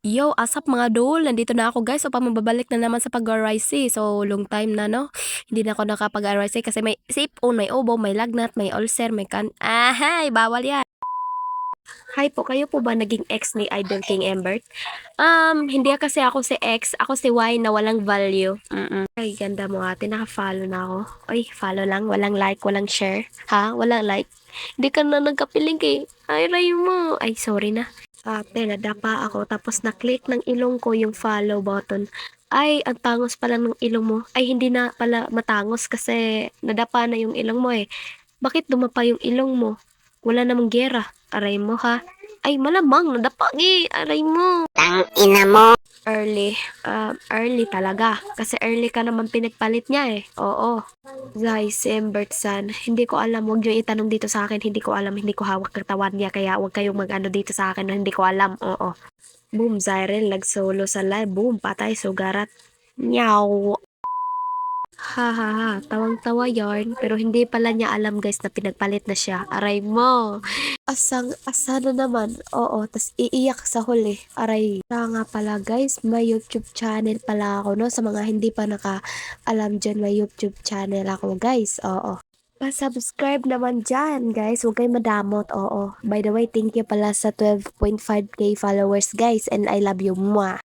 Yo, asap mga dol, nandito na ako guys. So, pamababalik na naman sa pag-RIC. So, long time na, no? Hindi na ako nakapag-RIC kasi may sipon, may ubo, may lagnat, may ulcer, may Ahay, bawal yan. Hi po, kayo po ba naging ex ni Idol King Embert? Hindi kasi ako si ex, ako si Y na walang value. Ay, ganda mo ate, naka-follow na ako. Ay, follow lang, walang like, walang share. Ha? Walang like? Hindi ka na nagkapiling eh. Ay, ray mo. Ay, sorry na. Ate, nadapa ako tapos na-click ng ilong ko yung follow button. Ay, ang tangos pala ng ilong mo. Ay, hindi na pala matangos kasi nadapa na yung ilong mo eh. Bakit dumapa yung ilong mo? Wala namang gera. Aray mo ha. Ay, malamang nadapa aray mo. Tang ina mo. Early talaga. Kasi early ka naman pinagpalit niya eh. Oo. Zai Sembertsan. Hindi ko alam. Huwag niyo itanong dito sa akin. Hindi ko alam. Hindi ko hawak katawan niya. Kaya huwag kayong mag-ano dito sa akin. Hindi ko alam. Oo. Boom. Zyrel. Nag-solo sa live. Boom. Patay. Sugarat. Nyaw. Ha ha ha. Tawang-tawa yarn. Pero hindi pala niya alam guys na pinagpalit na siya. Aray mo. Asa na naman. Oo. Tas iiyak sa huli. Aray. Kaya nga pala guys. May YouTube channel pala ako no. Sa mga hindi pa naka-alam dyan. May YouTube channel ako guys. Oo. Pa-subscribe naman dyan, guys. Huwag kayong madamot. Oo. By the way, thank you pala sa 12.5k followers, guys. And I love you. Mwah!